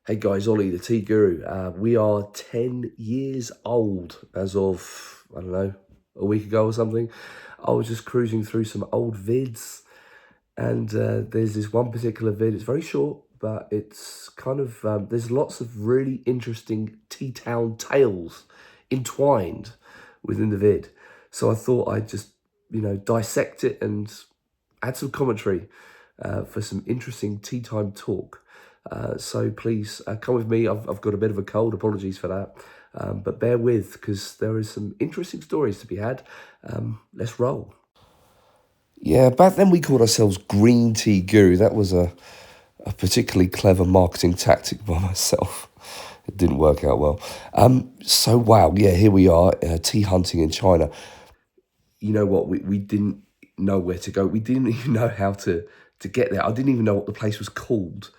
Hey guys, Ollie, the Tea Guru. We are 10 years old as of, I don't know, a week ago or something. I was just cruising through some old vids, and there's this one particular vid. It's very short, but it's kind of, there's lots of really interesting Tea Town tales entwined within the vid. So I thought I'd just, dissect it and add some commentary for some interesting tea time talk. So please come with me. I've got a bit of a cold. Apologies for that. But bear with, because there is some interesting stories to be had. Let's roll. Yeah, back then we called ourselves Green Tea Guru. That was a particularly clever marketing tactic by myself. It didn't work out well. So, wow, yeah, here we are, tea hunting in China. You know what? We didn't know where to go. We didn't even know how to get there. I didn't even know what the place was called.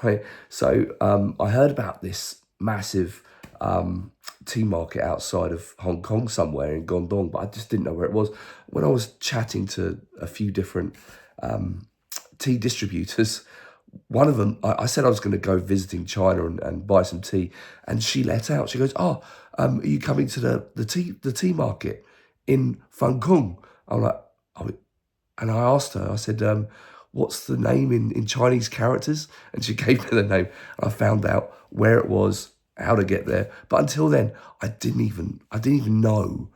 Right. So I heard about this massive tea market outside of Hong Kong somewhere in Guangdong, but I just didn't know where it was. When I was chatting to a few different tea distributors, one of them, I said I was going to go visiting China and buy some tea, and she let out. She goes, "Oh, are you coming to the tea market in Fangkong?" I'm like, oh, and I asked her. I said, "What's the name in Chinese characters?" And she gave me the name, and I found out where it was, how to get there. But until then, I didn't even know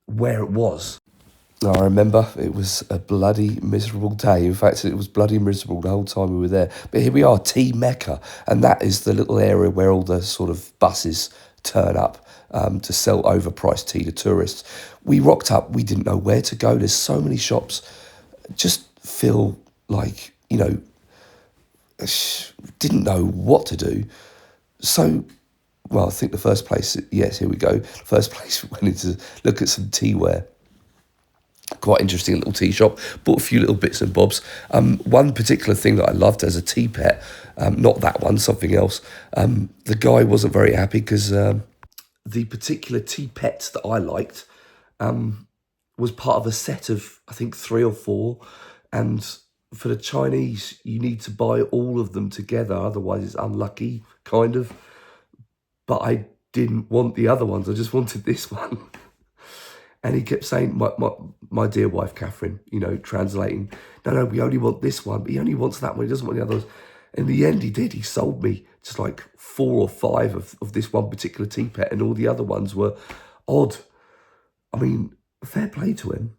where it was. I remember it was a bloody miserable day. In fact, it was bloody miserable the whole time we were there. But here we are, Tea Mecca, and that is the little area where all the sort of buses turn up to sell overpriced tea to tourists. We rocked up, we didn't know where to go. There's so many shops. Just feel like, didn't know what to do. So, well, I think the first place, yes, here we go. First place we went in to look at some teaware. Quite interesting little tea shop. Bought a few little bits and bobs. One particular thing that I loved as a tea pet, not that one, something else. The guy wasn't very happy because the particular tea pets that I liked was part of a set of, I think, 3 or 4. And for the Chinese, you need to buy all of them together, otherwise it's unlucky, kind of. But I didn't want the other ones. I just wanted this one. And he kept saying, my dear wife, Catherine, translating, no, we only want this one, but he only wants that one. He doesn't want the others. In the end, he did. He sold me just like 4 or 5 of this one particular tea pet, and all the other ones were odd. I mean, fair play to him.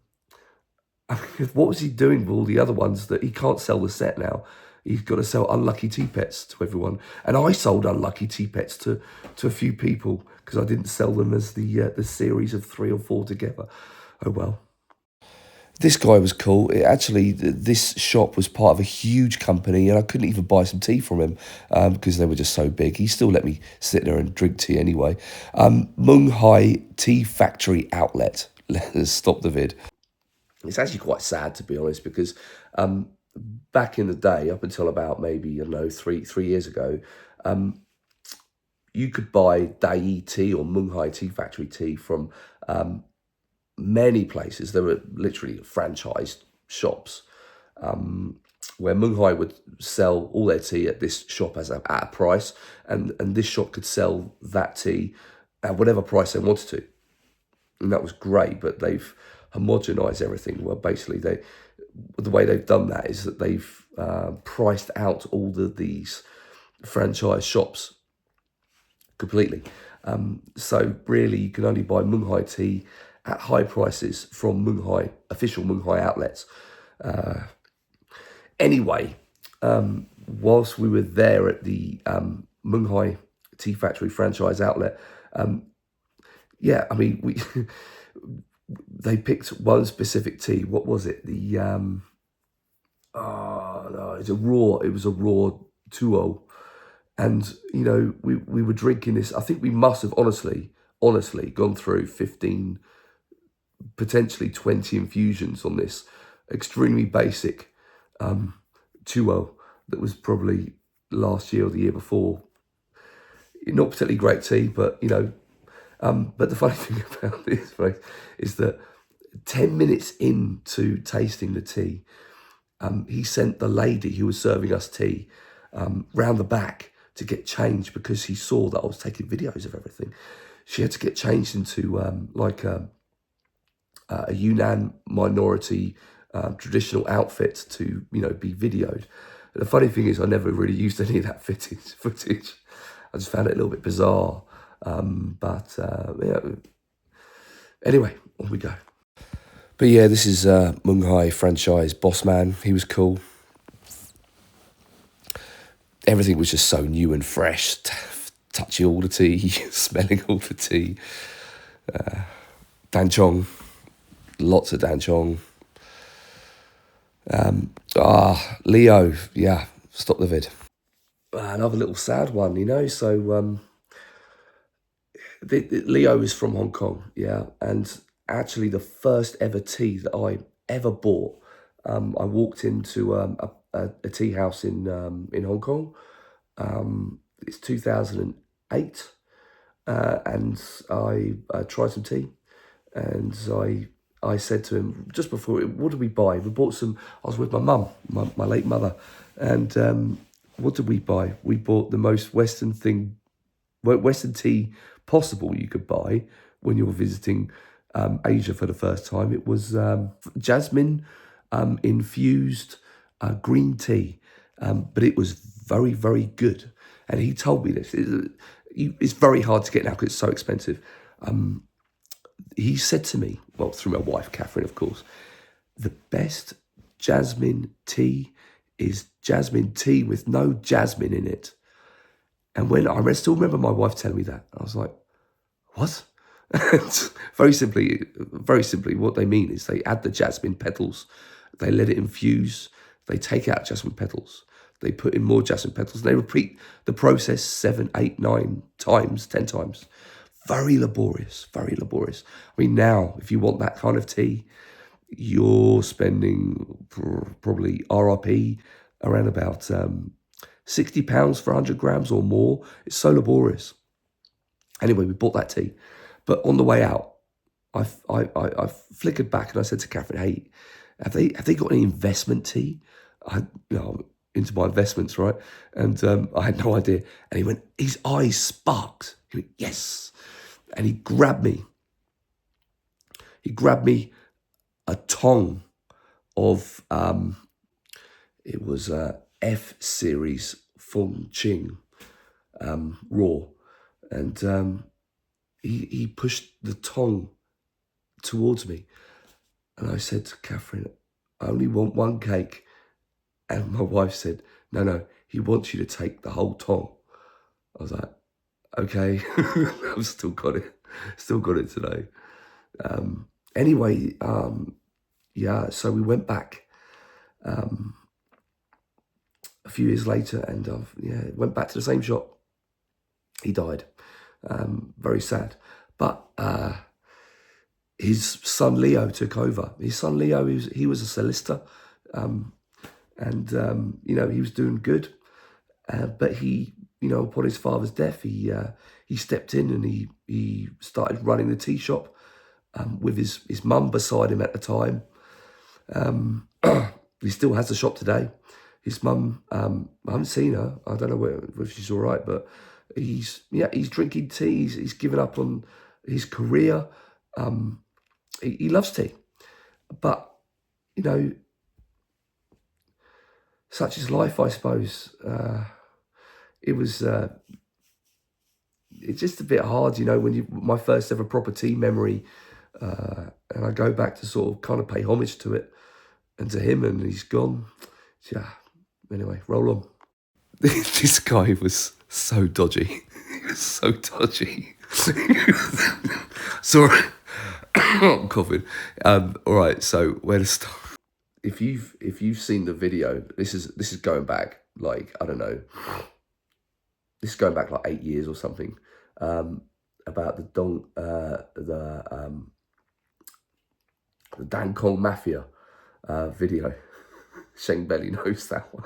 I mean, what was he doing with all the other ones that he can't sell the set now? He's got to sell unlucky tea pets to everyone. And I sold unlucky tea pets to a few people because I didn't sell them as the series of 3 or 4 together. Oh well. This guy was cool. This shop was part of a huge company, and I couldn't even buy some tea from him because they were just so big. He still let me sit there and drink tea anyway. Mung Hai Tea Factory Outlet. Let's stop the vid. It's actually quite sad, to be honest, because back in the day, up until about maybe, I don't know, three years ago, you could buy Dai tea or Mung Hai Tea Factory tea from many places. There were literally franchised shops where Mung Hai would sell all their tea at this shop at a price, and this shop could sell that tea at whatever price they wanted to. And that was great, but they've homogenized everything. Well, basically, the way they've done that is that they've priced out all these franchise shops completely. So really, you can only buy Mung Hai tea at high prices from official Mung Hai outlets. Anyway, whilst we were there at the Mung Hai Tea Factory franchise outlet, they picked one specific tea. What was it? It was a raw Tuo. And, we were drinking this. I think we must have honestly gone through 15, potentially 20 infusions on this extremely basic Tuo that was probably last year or the year before. Not particularly great tea, but, but the funny thing about this place is that 10 minutes into tasting the tea, he sent the lady who was serving us tea round the back to get changed because he saw that I was taking videos of everything. She had to get changed into like a Yunnan minority traditional outfit to, be videoed. The funny thing is I never really used any of that footage. I just found it a little bit bizarre. Yeah. Anyway, on we go. But yeah, this is Mung Hai franchise boss man. He was cool. Everything was just so new and fresh. Touching all the tea, smelling all the tea. Dan Chong, lots of Dan Chong. Leo, yeah, stop the vid. Another little sad one, so Leo is from Hong Kong, yeah, and actually the first ever tea that I ever bought, I walked into a tea house in Hong Kong. It's 2008, and I tried some tea, and I said to him just before, what did we buy? We bought some. I was with my mum, my late mother, and what did we buy? We bought the most Western tea possible you could buy when you were visiting Asia for the first time. It was jasmine infused green tea, but it was very, very good. And he told me this. It's very hard to get now because it's so expensive. He said to me, well, through my wife, Catherine, of course, the best jasmine tea is jasmine tea with no jasmine in it. And when I still remember my wife telling me that, I was like, what? Very simply, what they mean is they add the jasmine petals, they let it infuse, they take out jasmine petals, they put in more jasmine petals, and they repeat the process 7, 8, 9 times, 10 times. Very laborious, very laborious. I mean, now, if you want that kind of tea, you're spending probably RRP around about £60 for 100 grams or more. It's so laborious. Anyway, we bought that tea. But on the way out, I flickered back and I said to Catherine, hey, have they got any investment tea? I'm into my investments, right? And I had no idea. And he went, his eyes sparked. He went, yes. And he grabbed me. A tong of, it was F series Fung Ching raw. And he pushed the tong towards me. And I said to Catherine, I only want one cake. And my wife said, no, he wants you to take the whole tong. I was like, okay, I've still got it today. Anyway, yeah, so we went back a few years later and went back to the same shop. He died. Very sad. But his son Leo took over. His son Leo, he was a solicitor, and he was doing good. But he, upon his father's death, he stepped in and he started running the tea shop with his mum beside him at the time. He still has the shop today. His mum, I haven't seen her. I don't know if she's all right, but he's drinking tea. He's given up on his career. He loves tea, but such is life, I suppose. It was it's just a bit hard, when my first ever proper tea memory, and I go back to sort of kind of pay homage to it and to him, and he's gone. Yeah. Anyway, roll on. This guy was so dodgy. He was so dodgy. Sorry, I'm coughing. All right, so where to start? If you've seen the video, this is going back like, I don't know. This is going back like 8 years or something. About the Dan Kong Mafia video. Shane Belly knows that one.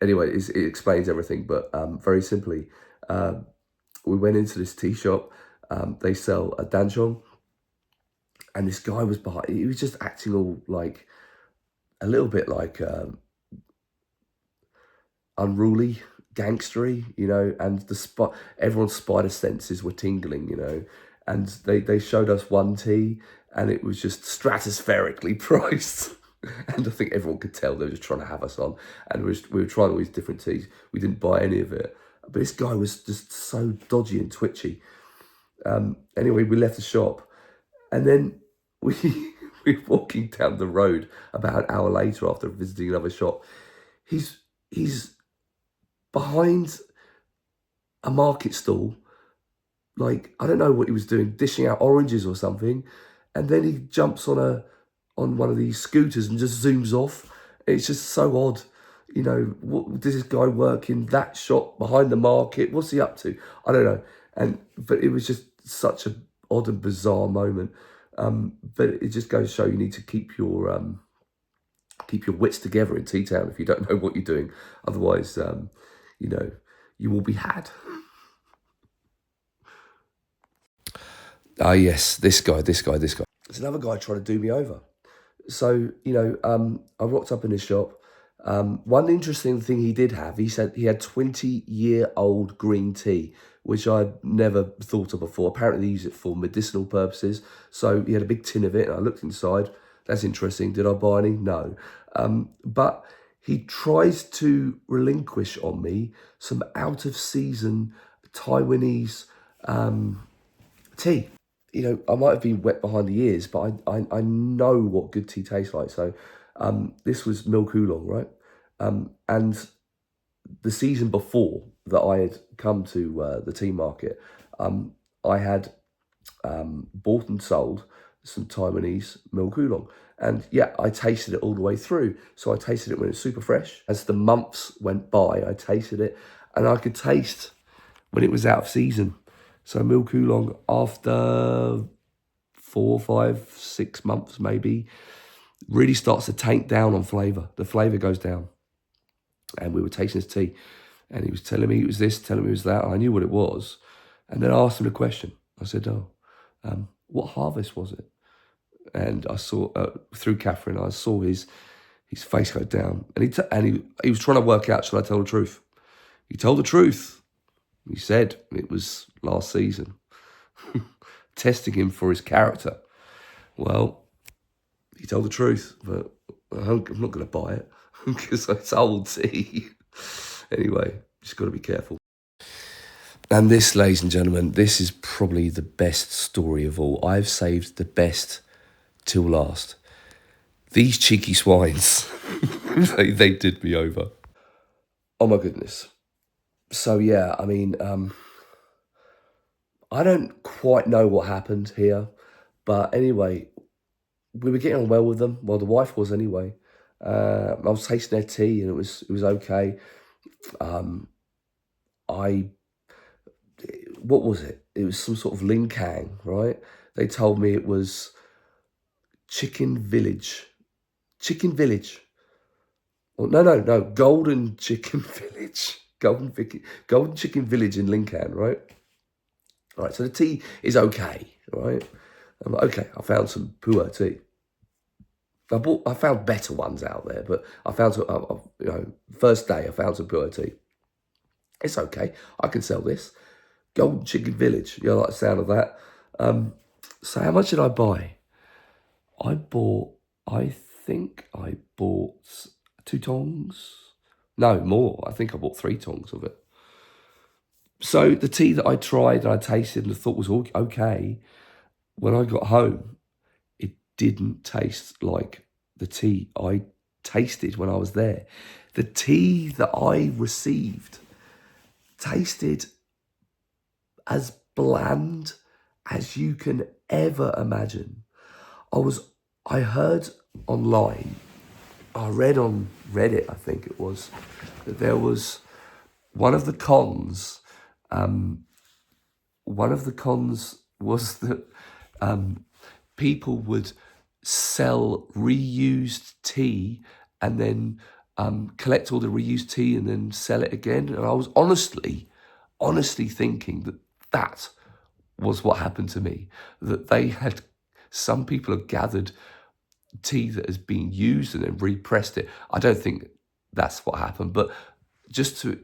Anyway, it explains everything, but very simply, we went into this tea shop. They sell a danchong, and this guy was behind. He was just acting all like a little bit like unruly, gangstery, and everyone's spider senses were tingling, and they showed us one tea, and it was just stratospherically priced. And I think everyone could tell they were just trying to have us on. And we were trying all these different teas. We didn't buy any of it. But this guy was just so dodgy and twitchy. Anyway, we left the shop. And then we were walking down the road about an hour later after visiting another shop. He's behind a market stall. Like, I don't know what he was doing, dishing out oranges or something. And then he jumps on one of these scooters and just zooms off. It's just so odd. What does this guy work in that shop behind the market? What's he up to? I don't know. But it was just such an odd and bizarre moment. But it just goes to show you need to keep your wits together in Tea Town if you don't know what you're doing. Otherwise, you will be had. Ah, yes, this guy. There's another guy trying to do me over. So, I rocked up in his shop. One interesting thing he did have, he said he had 20-year-old green tea, which I'd never thought of before. Apparently they use it for medicinal purposes. So he had a big tin of it, and I looked inside. That's interesting. Did I buy any? No. But he tries to relinquish on me some out-of-season Taiwanese tea. I might have been wet behind the ears, but I know what good tea tastes like. So this was Milk Oolong, right? And the season before that I had come to the tea market, I had bought and sold some Taiwanese Milk Oolong. And yeah, I tasted it all the way through. So I tasted it when it was super fresh. As the months went by, I tasted it, and I could taste when it was out of season. So Milk Oolong, after 4, 5, 6 months maybe, really starts to taint down on flavour. The flavour goes down. And we were tasting his tea, and he was telling me it was this, telling me it was that. I knew what it was. And then I asked him a question. I said, what harvest was it? And I saw, through Catherine, I saw his face go down. And he was trying to work out, should I tell the truth? He told the truth. He said it was last season. Testing him for his character. Well, he told the truth, but I'm not going to buy it because it's old tea. Anyway, just got to be careful. And this, ladies and gentlemen, this is probably the best story of all. I've saved the best till last. These cheeky swines, they did me over. Oh my goodness. So yeah, I mean, I don't quite know what happened here, but anyway, we were getting on well with them. Well, the wife was anyway. I was tasting their tea, and it was okay. What was it? It was some sort of Linkang, right? They told me it was Chicken Village. Oh, no, Golden Chicken Village. Golden Chicken Village in Lincoln, right? All right, so the tea is okay, right? I'm like, okay, I found some Pu'er tea. I found better ones out there, but I found some, first day I found some Pu'er tea. It's okay, I can sell this. Golden Chicken Village, you like the sound of that? So how much did I buy? I think I bought 2 tongs. No, more. I think I bought 3 tongs of it. So the tea that I tried and I tasted and I thought was okay, when I got home, it didn't taste like the tea I tasted when I was there. The tea that I received tasted as bland as you can ever imagine. I heard online, I read on Reddit, I think it was, that there was one of the cons was that people would sell reused tea and then collect all the reused tea and then sell it again. And I was honestly thinking that was what happened to me, that some people have gathered tea that has been used and then repressed it. I don't think that's what happened, but just to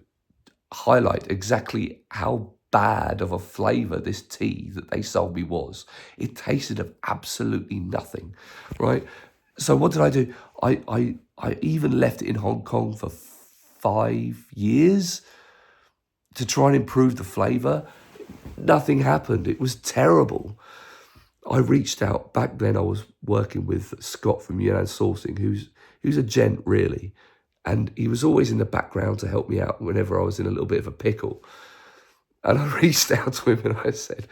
highlight exactly how bad of a flavour this tea that they sold me was. It tasted of absolutely nothing, right? So what did I do? I even left it in Hong Kong for 5 years to try and improve the flavour. Nothing happened. It was terrible. I reached out. Back then I was working with Scott from Yunan Sourcing, who's a gent really. And he was always in the background to help me out whenever I was in a little bit of a pickle. And I reached out to him and I said,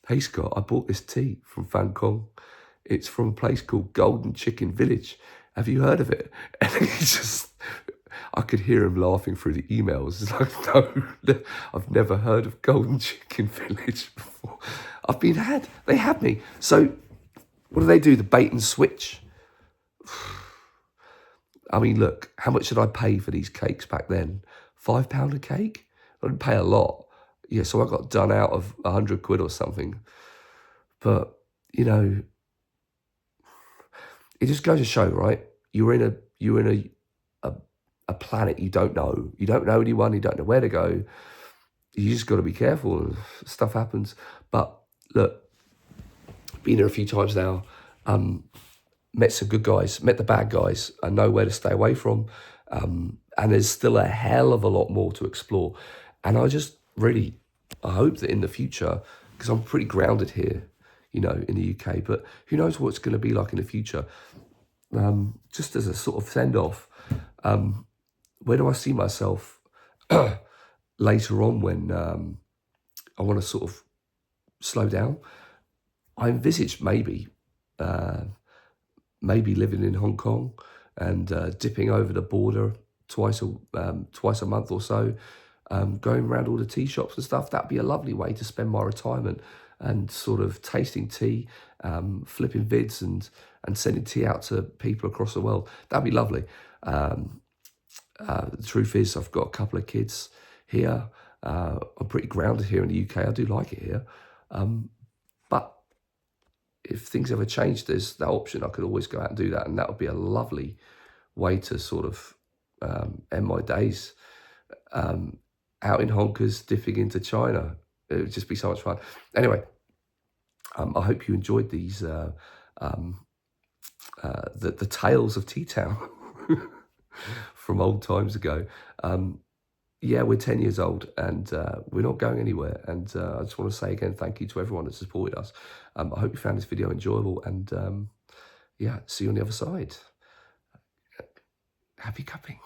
"Hey Scott, I bought this tea from Fan Kong. It's from a place called Golden Chicken Village. Have you heard of it?" And he just, I could hear him laughing through the emails. It's like, no, I've never heard of Golden Chicken Village before. They had me. So what do they do? The bait and switch. I mean, look, how much did I pay for these cakes back then? £5 a cake? I didn't pay a lot. Yeah, so I got done out of 100 quid or something. But, you know, it just goes to show, right? You're in a planet you don't know. You don't know anyone, you don't know where to go. You just got to be careful. Stuff happens. But look, been here a few times now. Met some good guys, met the bad guys. I know where to stay away from. And there's still a hell of a lot more to explore. And I just really, I hope that in the future, because I'm pretty grounded here, you know, in the UK, but who knows what it's going to be like in the future. Just as a sort of send off, where do I see myself later on when I want to sort of slow down? I envisage maybe living in Hong Kong and dipping over the border twice a month or so, going around all the tea shops and stuff. That'd be a lovely way to spend my retirement and sort of tasting tea, flipping vids and sending tea out to people across the world. That'd be lovely. The truth is, I've got a couple of kids here. I'm pretty grounded here in the UK. I do like it here. But if things ever change, there's that option. I could always go out and do that. And that would be a lovely way to sort of end my days out in honkers, dipping into China. It would just be so much fun. Anyway, I hope you enjoyed these, the tales of Tea Town from old times ago. Yeah, we're 10 years old and we're not going anywhere. And I just want to say again, thank you to everyone that supported us. I hope you found this video enjoyable and yeah, see you on the other side. Happy cupping.